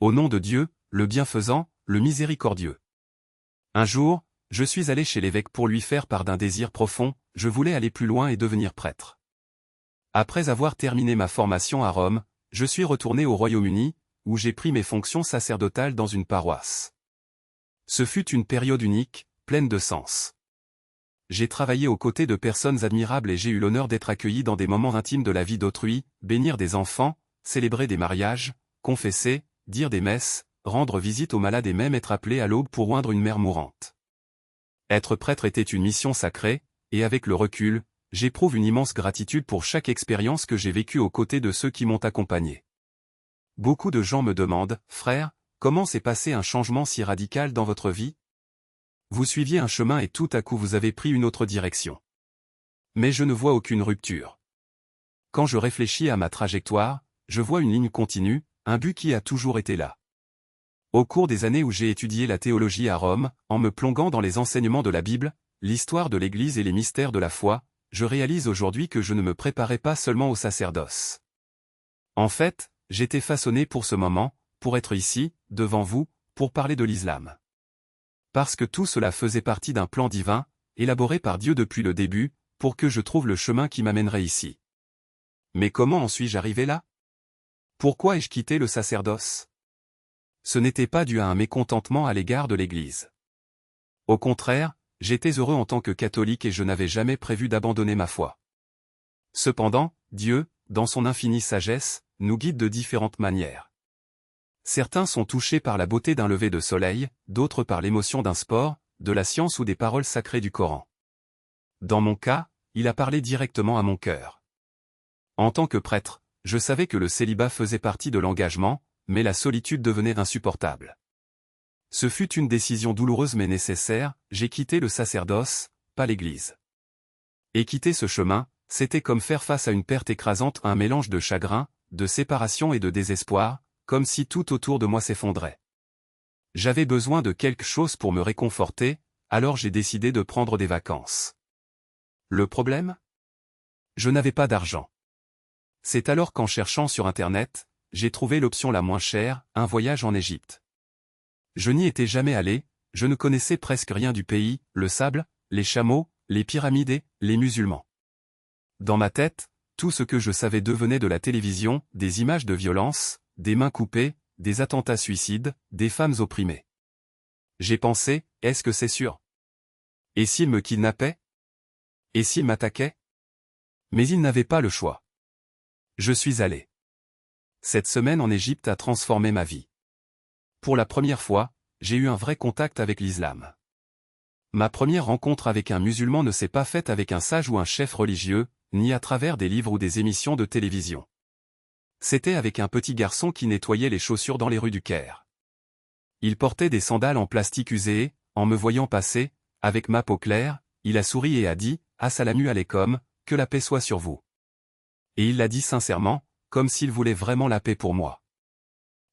Au nom de Dieu, le bienfaisant, le miséricordieux. Un jour, je suis allé chez l'évêque pour lui faire part d'un désir profond, je voulais aller plus loin et devenir prêtre. Après avoir terminé ma formation à Rome, je suis retourné au Royaume-Uni, où j'ai pris mes fonctions sacerdotales dans une paroisse. Ce fut une période unique, pleine de sens. J'ai travaillé aux côtés de personnes admirables et j'ai eu l'honneur d'être accueilli dans des moments intimes de la vie d'autrui, bénir des enfants, célébrer des mariages, confesser, dire des messes, rendre visite aux malades et même être appelé à l'aube pour oindre une mère mourante. Être prêtre était une mission sacrée, et avec le recul, j'éprouve une immense gratitude pour chaque expérience que j'ai vécue aux côtés de ceux qui m'ont accompagné. Beaucoup de gens me demandent, frère, comment s'est passé un changement si radical dans votre vie? Vous suiviez un chemin et tout à coup vous avez pris une autre direction. Mais je ne vois aucune rupture. Quand je réfléchis à ma trajectoire, je vois une ligne continue, un but qui a toujours été là. Au cours des années où j'ai étudié la théologie à Rome, en me plongeant dans les enseignements de la Bible, l'histoire de l'Église et les mystères de la foi, je réalise aujourd'hui que je ne me préparais pas seulement au sacerdoce. En fait, j'étais façonné pour ce moment, pour être ici, devant vous, pour parler de l'islam. Parce que tout cela faisait partie d'un plan divin, élaboré par Dieu depuis le début, pour que je trouve le chemin qui m'amènerait ici. Mais comment en suis-je arrivé là? Pourquoi ai-je quitté le sacerdoce? Ce n'était pas dû à un mécontentement à l'égard de l'Église. Au contraire, j'étais heureux en tant que catholique et je n'avais jamais prévu d'abandonner ma foi. Cependant, Dieu, dans son infinie sagesse, nous guide de différentes manières. Certains sont touchés par la beauté d'un lever de soleil, d'autres par l'émotion d'un sport, de la science ou des paroles sacrées du Coran. Dans mon cas, il a parlé directement à mon cœur. En tant que prêtre, je savais que le célibat faisait partie de l'engagement, mais la solitude devenait insupportable. Ce fut une décision douloureuse mais nécessaire, j'ai quitté le sacerdoce, pas l'Église. Et quitter ce chemin, c'était comme faire face à une perte écrasante, un mélange de chagrin, de séparation et de désespoir, comme si tout autour de moi s'effondrait. J'avais besoin de quelque chose pour me réconforter, alors j'ai décidé de prendre des vacances. Le problème? Je n'avais pas d'argent. C'est alors qu'en cherchant sur Internet, j'ai trouvé l'option la moins chère, un voyage en Égypte. Je n'y étais jamais allé, je ne connaissais presque rien du pays, le sable, les chameaux, les pyramides et les musulmans. Dans ma tête, tout ce que je savais devenait de la télévision, des images de violence, des mains coupées, des attentats suicides, des femmes opprimées. J'ai pensé, est-ce que c'est sûr? Et s'ils me kidnappaient? Et s'ils m'attaquaient? Mais ils n'avaient pas le choix. Je suis allé. Cette semaine en Égypte a transformé ma vie. Pour la première fois, j'ai eu un vrai contact avec l'islam. Ma première rencontre avec un musulman ne s'est pas faite avec un sage ou un chef religieux, ni à travers des livres ou des émissions de télévision. C'était avec un petit garçon qui nettoyait les chaussures dans les rues du Caire. Il portait des sandales en plastique usées et, en me voyant passer, avec ma peau claire, il a souri et a dit « Assalamu alaikum, que la paix soit sur vous ». Et il l'a dit sincèrement, comme s'il voulait vraiment la paix pour moi.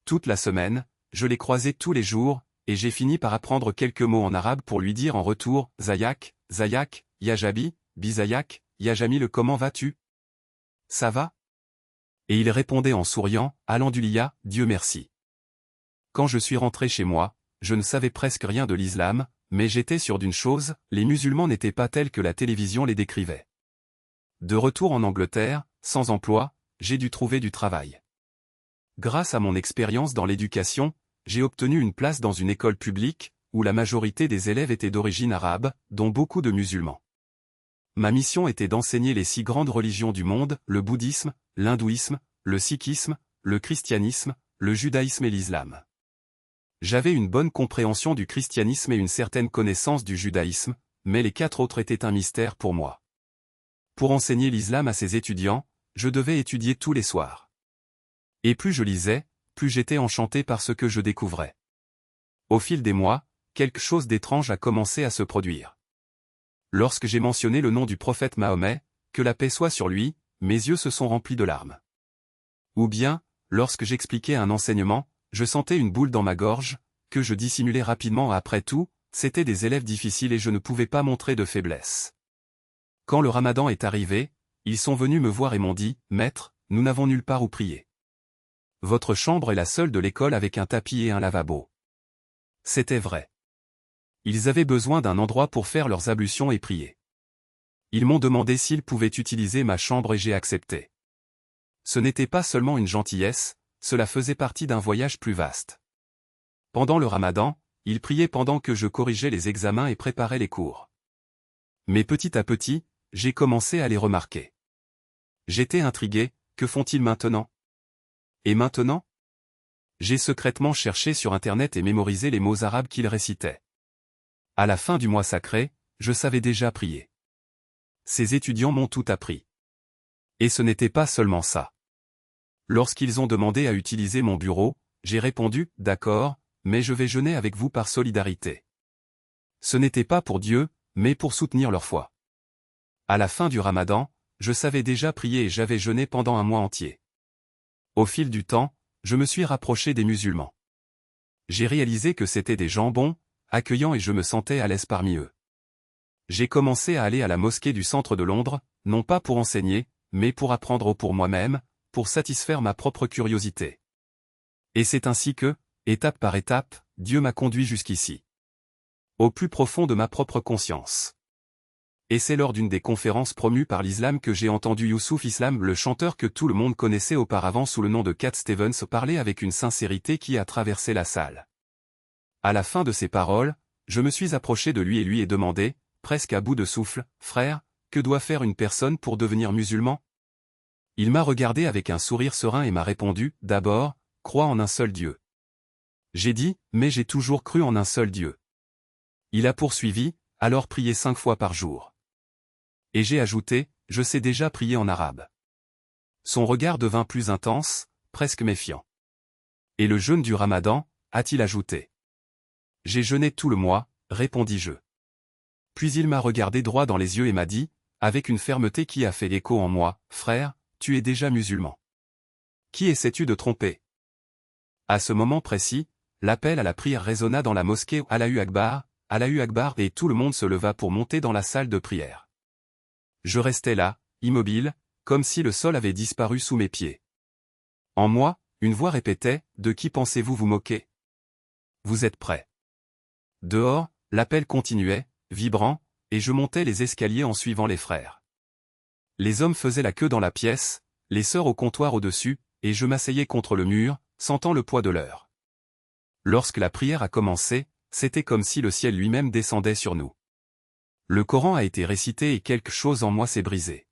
Toute la semaine, je l'ai croisé tous les jours, et j'ai fini par apprendre quelques mots en arabe pour lui dire en retour « Zayak, Zayak, Yajabi, Bizayak, Yajamil comment vas-tu? Ça va ?» Et il répondait en souriant « Alhamdoulilah, Dieu merci ». Quand je suis rentré chez moi, je ne savais presque rien de l'islam, mais j'étais sûr d'une chose, les musulmans n'étaient pas tels que la télévision les décrivait. De retour en Angleterre, sans emploi, j'ai dû trouver du travail. Grâce à mon expérience dans l'éducation, j'ai obtenu une place dans une école publique, où la majorité des élèves étaient d'origine arabe, dont beaucoup de musulmans. Ma mission était d'enseigner les 6 grandes religions du monde, le bouddhisme, l'hindouisme, le sikhisme, le christianisme, le judaïsme et l'islam. J'avais une bonne compréhension du christianisme et une certaine connaissance du judaïsme, mais les 4 autres étaient un mystère pour moi. Pour enseigner l'islam à ses étudiants, je devais étudier tous les soirs. Et plus je lisais, plus j'étais enchanté par ce que je découvrais. Au fil des mois, quelque chose d'étrange a commencé à se produire. Lorsque j'ai mentionné le nom du prophète Mahomet, que la paix soit sur lui, mes yeux se sont remplis de larmes. Ou bien, lorsque j'expliquais un enseignement, je sentais une boule dans ma gorge, que je dissimulais rapidement. Après tout, c'étaient des élèves difficiles et je ne pouvais pas montrer de faiblesse. Quand le Ramadan est arrivé, ils sont venus me voir et m'ont dit « Maître, nous n'avons nulle part où prier. votre chambre est la seule de l'école avec un tapis et un lavabo. C'était vrai. Ils avaient besoin d'un endroit pour faire leurs ablutions et prier. Ils m'ont demandé s'ils pouvaient utiliser ma chambre et j'ai accepté. Ce n'était pas seulement une gentillesse, cela faisait partie d'un voyage plus vaste. Pendant le Ramadan, ils priaient pendant que je corrigeais les examens et préparais les cours. Mais petit à petit, j'ai commencé à les remarquer. J'étais intrigué, que font-ils maintenant? Et maintenant? J'ai secrètement cherché sur Internet et mémorisé les mots arabes qu'ils récitaient. À la fin du mois sacré, je savais déjà prier. Ces étudiants m'ont tout appris. Et ce n'était pas seulement ça. Lorsqu'ils ont demandé à utiliser mon bureau, j'ai répondu, d'accord, mais je vais jeûner avec vous par solidarité. Ce n'était pas pour Dieu, mais pour soutenir leur foi. À la fin du Ramadan, je savais déjà prier et j'avais jeûné pendant un mois entier. Au fil du temps, je me suis rapproché des musulmans. J'ai réalisé que c'étaient des gens bons, accueillants et je me sentais à l'aise parmi eux. J'ai commencé à aller à la mosquée du centre de Londres, non pas pour enseigner, mais pour apprendre pour moi-même, pour satisfaire ma propre curiosité. Et c'est ainsi que, étape par étape, Dieu m'a conduit jusqu'ici. Au plus profond de ma propre conscience. Et c'est lors d'une des conférences promues par l'islam que j'ai entendu Youssouf Islam, le chanteur que tout le monde connaissait auparavant sous le nom de Cat Stevens, parler avec une sincérité qui a traversé la salle. À la fin de ses paroles, je me suis approché de lui et lui ai demandé, presque à bout de souffle, « Frère, que doit faire une personne pour devenir musulman ?» Il m'a regardé avec un sourire serein et m'a répondu, « D'abord, crois en un seul Dieu. » J'ai dit, « Mais j'ai toujours cru en un seul Dieu. » Il a poursuivi, « Alors priez 5 fois par jour. » Et j'ai ajouté, « Je sais déjà prier en arabe. » Son regard devint plus intense, presque méfiant. « Et le jeûne du Ramadan ?» a-t-il ajouté. « J'ai jeûné tout le mois, répondis-je. Puis il m'a regardé droit dans les yeux et m'a dit, avec une fermeté qui a fait écho en moi, « Frère, tu es déjà musulman. Qui essaies-tu de tromper ?» À ce moment précis, l'appel à la prière résonna dans la mosquée « Allahu Akbar, Allahu Akbar » et tout le monde se leva pour monter dans la salle de prière. Je restais là, immobile, comme si le sol avait disparu sous mes pieds. En moi, une voix répétait, « De qui pensez-vous vous moquer? Vous êtes prêts? » Dehors, l'appel continuait, vibrant, et je montais les escaliers en suivant les frères. Les hommes faisaient la queue dans la pièce, les sœurs au comptoir au-dessus, et je m'asseyais contre le mur, sentant le poids de l'heure. Lorsque la prière a commencé, c'était comme si le ciel lui-même descendait sur nous. Le Coran a été récité et quelque chose en moi s'est brisé.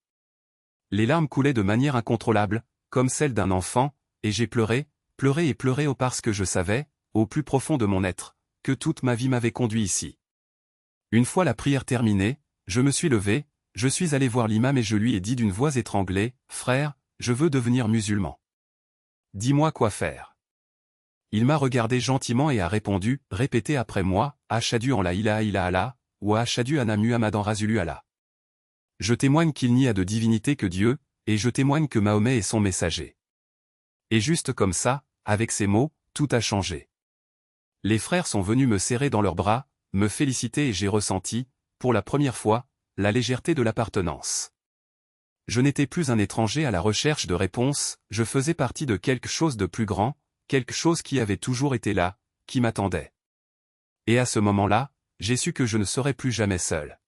Les larmes coulaient de manière incontrôlable, comme celle d'un enfant, et j'ai pleuré, pleuré et pleuré parce que je savais, au plus profond de mon être, que toute ma vie m'avait conduit ici. Une fois la prière terminée, je me suis levé, je suis allé voir l'imam et je lui ai dit d'une voix étranglée, « Frère, je veux devenir musulman. Dis-moi quoi faire. » Il m'a regardé gentiment et a répondu, « Répétez après moi, Ashhadu an la ilaha illallah, ou Ashhadu anna Muhammadan Rasulullah. Je témoigne qu'il n'y a de divinité que Dieu, et je témoigne que Mahomet est son messager. » Et juste comme ça, avec ces mots, tout a changé. Les frères sont venus me serrer dans leurs bras, me féliciter et j'ai ressenti, pour la première fois, la légèreté de l'appartenance. Je n'étais plus un étranger à la recherche de réponses, je faisais partie de quelque chose de plus grand, quelque chose qui avait toujours été là, qui m'attendait. Et à ce moment-là, j'ai su que je ne serais plus jamais seul.